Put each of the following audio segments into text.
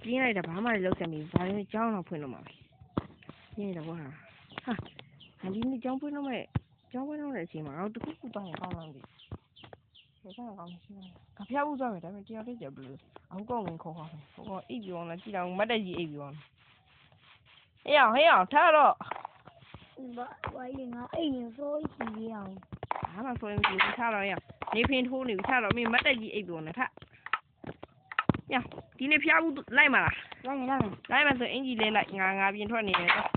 ပြင်းလိုက်တာဘာမှလည်းလောက်စမ်းပြီဒါလည်းကြောင်းတော့ဖွင့်တော့မှာပဲပြင်းတော့ဟာဒီနေ့ကြောင်းဖွင့်တော့မဲ့ကြောင်းဖွင့်တော့တဲ့အချိန်မှာတော့တခုခုတောင်းကောင်းလာပြီဒါကကောင်းရှိတယ်ကဖျားဦးသွားမယ်ဒါပေမဲ့တရားလေးကြဘလို့အောင်ကောင်းဝင်ခေါ်ဟိုအိပ်ပြောင်းလာကြည့်တော့မတ်တက်ကြီးအိပ်ပြောင်းဟေးအောင်ထားတော့ဝိုင်းငါအိမ်ရစိုးကြီးရအောင်ဟာမဆိုရင်ဒီထားတော့ရနေဖင်ထိုးနေပြီထားတော့မင်းမတ်တက်ကြီးအိပ်ပြောင်းနေထားညဒီနေ့ဖျားဦးလိုက်မလားလိုက်မယ်ဆိုအင်ကြီးလေးလိုက်ငါပြင်ထွက်နေတယ်တော့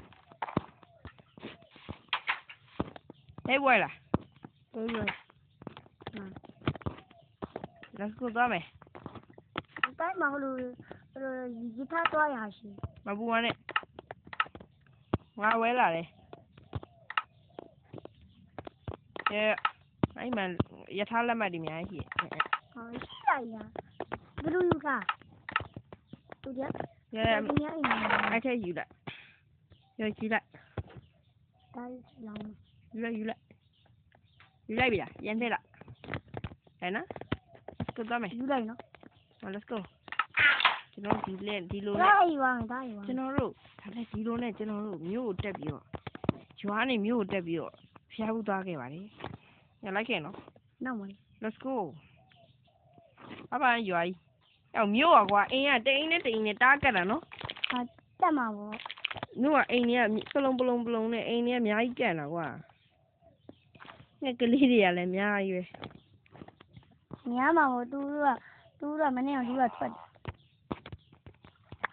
ဟဲ့ဘွယ်လားlet's go သွားမယ်တိုင်းမှာဟိုလိုရထားသွားရရှိမပူပါနဲ့ငါဝဲလာတယ်အဲ့မှရထားလက်မှတ်ဒီများရှိရှိရဘယ်လိုယူကသူကြအဲ့ထက်ယူလိုက်ကြည့်လိုက်တိုင်းလောင်းယူလိုက်ပြီလားရန်သေးလားဟဲ့နော် let's go သွားမယ်ယူလိုက်နော် let's go ကျွန်တော်ဒီလိုနဲ့ဒါယူပါကျွန်တော်တို့ဒါလည်းဒီလိုနဲ့ကျွန်တော်တို့မြို့ကိုတက်ပြီးတော့ရွာနေမြို့ကိုတက်ပြီးတော့ဖျားဘူးသွားခဲ့ပါလေညလိုက်ခဲ့နော်နောက်မ let's go အပန်းရွာကြီးအော်မြို့อ่ะကွာအိမ်ကတအိမ်နဲ့တားကတ်တာနော်တက်မှာပေါ့မြို့ကအိမ်တွေကပလုံနဲ့အိမ်တွေကအများကြီးကတ်တာကွာငှက်ကလေးတွေကလည်းအများကြီးပဲများမှာပေါ့သူကမနေ့ကသူကထွက်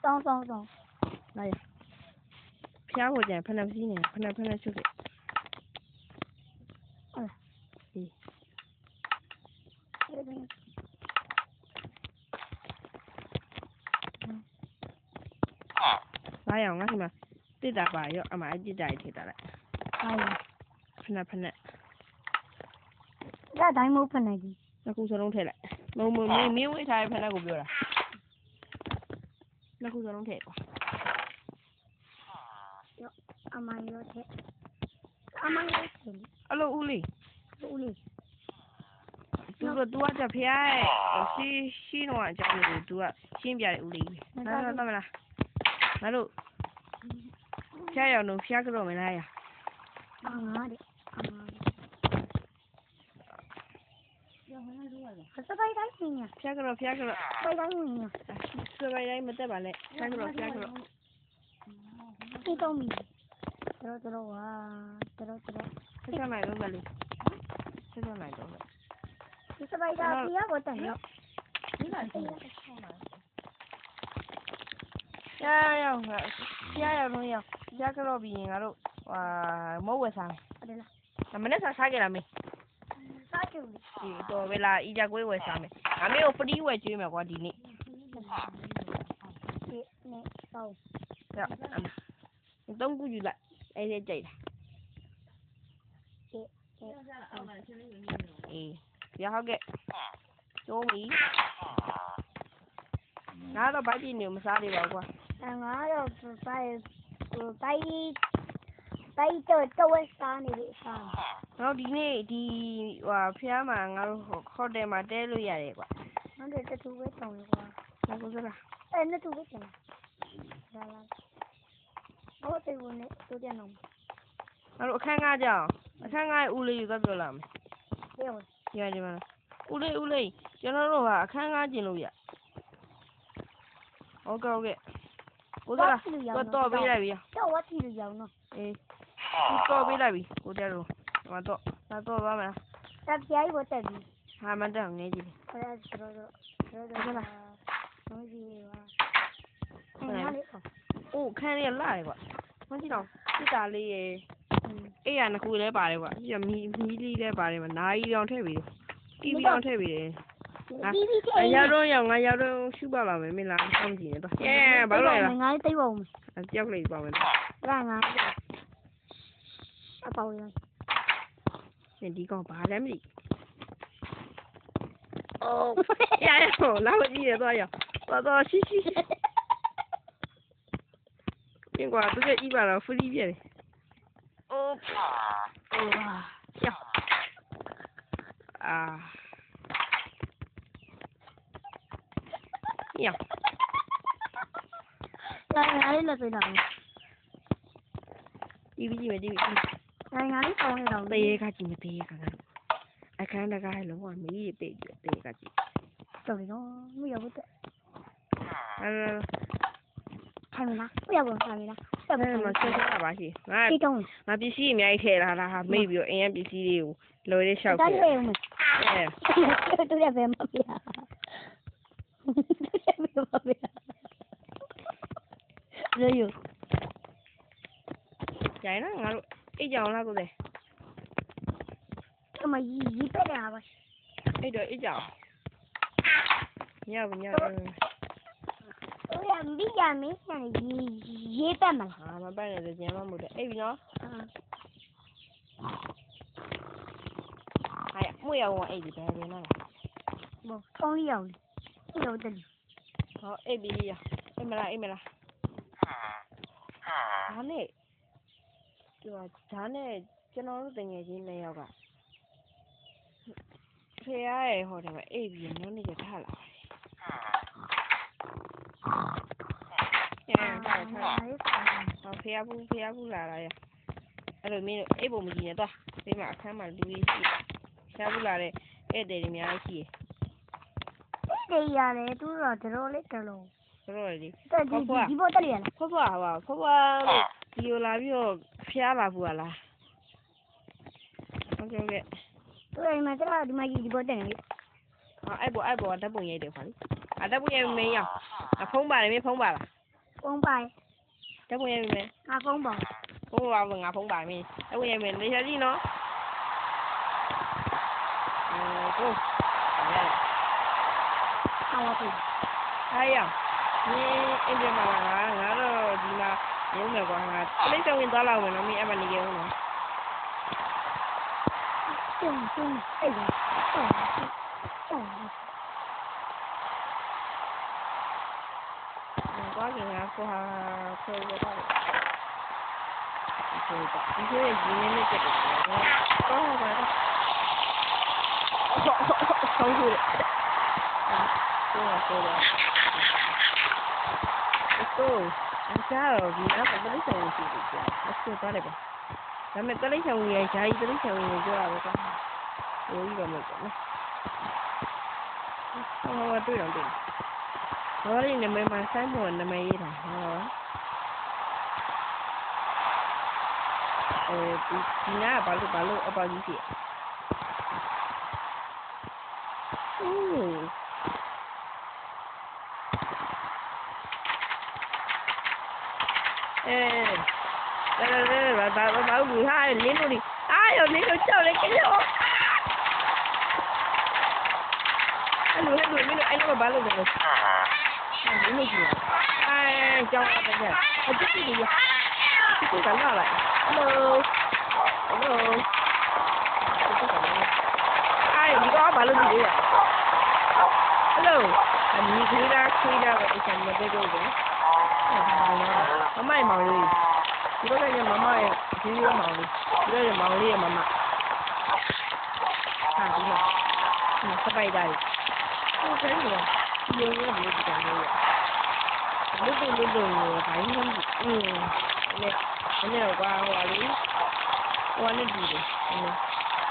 တောင်းလာရဖျားဖို့ကြံဖနက်စီးနေဖနက်ချုပ်ခဲ့ဟုတ်လာရအောင်ငါ့ဒီမှာတစ်တာပါရောအမအကြည့်ကြိုက်ထည့်တာလိုက်ဖနက်ဒါတိုင်းမဟုတ်ဖနက်ကြီးနှစ်ခုစလုံးထည့်လိုက်မင်းဝေးထားတဲ့ဖနက်ကိုပြောတာနှစ်ခုစလုံးထည့်ကွာအမရောထည့်အလိုဦးလေးသူကကြဖျားရှိတော့အကြောင်းကိုသူကရှင်းပြတယ်ဦးလေးနားတော့မလားငါတို့ဖျားရအောင်ဖျားကြတော့မလားရငါတဲ့စပိုက်တိုင်းညဖျားကြတော့စပိုက်တိုင်းညစပိုက်တိုင်းမတက်ပါနဲ့ဖျားကြတော့ဒီတော့မီတော်ဝါဆက်ကြနိုင်တော့ကလေးဆက်ကြနိုင်တော့ဒီစပိုက်တိုင်းဖျားကိုတက်ရောဒီမှာဖျားရအောင်ဖျားကြတော့ပြီးရင်ငါတို့မဟုတ်ဝယ်စားမယ်ဟုတ်လားမနေ့စားခဲ့လားမင်းစားကြည့်ဒီတော့ဝေလာအီကြကွေးဝယ်စားမယ်ငါမင်းကိုဖရီးဝယ်ကျွေးမယ်ကွာဒီနေ့သုံးခုယူလိုက်အဲ့ဒီကြိုက်တာရဟုတ်ကဲ့ကျိုးပြီငါတော့ဗိုက်ပြင်းနေမစားသေးပါဘူးကွာငါတော့ဗိုက်တော့ဝက်စားနေပြီစားတော့ဒီနေ့ဒီဖျားမှာငါတို့ဟိုတယ်မှာတဲလို့ရတယ်ကွာဟုတ်တယ်တတူပဲတောင်းလေကွာလာကိုစလားနှစ်တူပဲတောင်းလာဟိုတေဝင်နေတို့ပြန်အောင်ငါတို့အခန်းငါကြောင်အခန်းငါရဲ့ဦးလေးယူသွားပြောလာမယ်ဒီမှာဦးလေးကျွန်တော်တို့ကအခန်းငါကျင်လို့ရဟုတ်ကဲ့ကိုစလားတော့ပေးလိုက်ပြီတော့ဝတ်တီလို့ရောင်းတော့အေးတော့ပေးလိုက်ပြီကိုတဲတို့တော့သွားမယ်တက်ပြိုင်ပေါ်တက်ပြီဟာမတက်ငယ်ကြီးဟုတ်လားတော်ဟုတ်လားဟုတ်ပြီပါအိုးခန်းလေးလာတယ်ကွာမကြည့်တော့စစ်တာလေးရေအေးရနှစ်ခုလည်းပါတယ်ကွာပြီးတော့မီးလေးလည်းပါတယ်မနားကြီးတောင်ထည့်ပြီးတီဗီတောင်ထည့်ပြီးတယ်ရောက်တော့ငါရောက်တော့ရှုပါပါမယ်မင်းလားစောင့်ကြည့်နေတော့ဘာလို့လဲငါတိတ်ပါဦးကြောက်လိုက်ပါမယ်ငါအပေါင်းရဒီကောင်ဘာလဲမသိအိုးရလာမကြည့်ရတော့တော့ရှိပြင်ကွာသူကဤပါတော့ဖရီးပြတယ်အိုး ငါလေးလက်သေးတာ တီးပြီးကြည့်မယ်တီးပြီး ငါလေးပေါင်းနေတော့ တေးကကြည့်မတေးကကတော့အခန်းတကားလုံးဝမီးပိတ်ကြတေးကကြည့် တော်ပြီနော်မရဘူးတဲ့ အဲ ထိုင်မလားမရဘူးထိုင်မလားဆက် အဲ ပြီး မှာဆက်ဆက်ပါရှိငါ ဒီတော့ ငါပစ္စည်းအများကြီးထည့်လာတာဟာမိတ်ပြီးတော့အရင်ပစ္စည်းတွေကိုလော်ရဲလျှောက် တား ခဲ့ ရဲဦးမယ် အဲ တူရပဲမပြရေယူ ကြိုင်နော်ငါတို့အိတ်ကြောင်လားကိုယ် အမကြီးပက်နေတာပါ အိတ်တော့အိတ်ကြောင်ညဘူးည ဦးရမိရမင်းနဲ့ရေးပက်မလား ဟာမပတ်နဲ့ကြမ်းမမို့တဲ့အိတ်ပြီနော်ဟာမွေရောက်အိတ်ပြီဘယ်လိုလဲ ဘောထုံးလေးအောင်လေဟုတ်တယ် ဟောအိတ်ပြီရအိတ်မလားအိတ်မလားဒါနဲ့ဒါနဲ့ကျွန်တော်တို့တငယ်ချင်း2ယောက်ကဖေရရဲ့ဟောတယ်အိတ်ပြီနော်နေကြထားလာထားဟောဖေရဘူးလာလာရအဲ့လိုမင်းအိတ်ပုံမကြည့်နဲ့တော့ဒီမှာအခန်းမှာလူကြီးရှိဖေရဘူးလာတဲ့ဧည့်သည်တွေအများကြီးရှိ တေးရတယ်သူတော့တော်လေးတလုံး ဆိုတော့လေ ဒီဘောတက်ရလား ဖွားဖွားဒီလိုလာပြီးတော့ဖျားလာဘူးလားဟုတ်ကဲ့ သူအိမ်မှာကျတော့ဒီမှာကြီးဒီဘောတက်နေပြီ အဲ့ပေါ်ဓာတ်ပုံရိုက်တယ်ခါလေဓာတ်ပုံရိုက်မင်းရဖုံးပါတယ်မင်းဖုံးပါလား ပုံပိုင် ဓာတ်ပုံရိုက်မင်း ငါဖုံးပါ ဖုံးပါငါဖုံးပါမင်းဓာတ်ပုံရိုက်မင်းလေရှာကြည့်နော်ကိုရရ အော်ပြီ အားရမင်းအင်ဂျင်မှာငါတော့ဒီမှာရုံးမယ်ကွာငါတိတ်ဆောင်ဝင်သွားလောက်မယ်နော်မင်းအမှနေကြဦးနော် ကျုံအဲ့ဒါအော် သွားကြငါခေါ်တော့ဒီလိုဒီနေ့နဲ့တက်တယ်တော့ပါတော့ဆောင်းကြည့်တော့ဆိုတော့အစားတော့ဒီအပလိဆောင်ရှိတယ်ကြာအဆွသွားတယ်ပါဒါပေမဲ့တလိဆောင်ရဲ့ဂျာကြီးတလိဆောင်ကိုပြောတာပဲကွာဟိုကြီးတော့မဟုတ်ဘူးနော်ဟောတွေ့တော့တွေ့ဘာလို့နမည်မှာဆိုင်းပေါ်နမည်ရေးတာဟောဒီနားဘာလို့အပေါကြီးဖြစ်အိုးဘာဘူးဟာလင်းတို့ဒီရောလင်းတို့ကြောက်လေကြောက်အဲ့လိုမင်းတို့အဲ့လိုဘာလို့လဲလင်းတို့ကြီးကြောက်တယ်ကြအစ်တီကြီးဒီကလာလာhelloဒီကဘာလို့ဒီလဲ hello အမီခွေးတာပဲအချက်မတဲ့တော့ဘူးမမမောင်လေးဒီဘက်ကမမရဲ့ဒီလိုမောင်လေးဒီကမောင်လေးရဲ့မမဟာဒီမှာစပိုက်တာလေဟုတ်ကဲ့ဒီလိုမျိုးဒီကြံလို့ရလူဘိုင်းလုံးနဲ့ကွာဟိုလေဟိုနဲ့ဒီလေ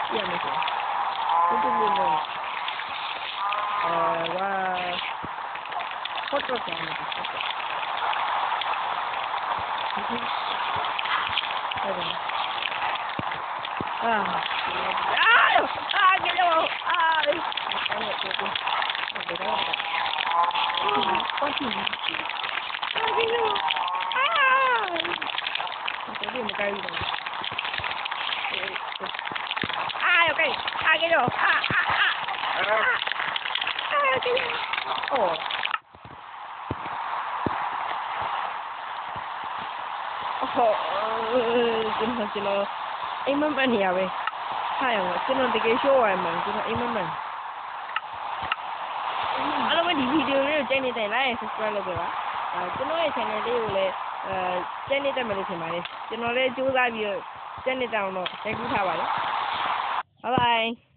ပြရမယ်ဆိုတူလို့ဝါဖော်တိုကန်တယ်ကဲတော့ကျွန်တော်အိမ်မက်နေရပဲဟာရောကျွန်တော်တကယ်ရှိုးရမှန်ကျွန်တော်အိမ်မက်အားလုံးဒီဗီဒီယိုလေးကိုကြိုက်နေတဲ့ like subscribe လုပ်ပေးပါကျွန်တော်ရဲ့ channel လေးကိုလည်းကြိုက်နေတယ်မလို့ထင်ပါတယ်ကျွန်တော်လည်းကြိုးစားပြီးတော့ကြိုက်နေတောင်းတော့ရိုက်ကူးထားပါလေ bye bye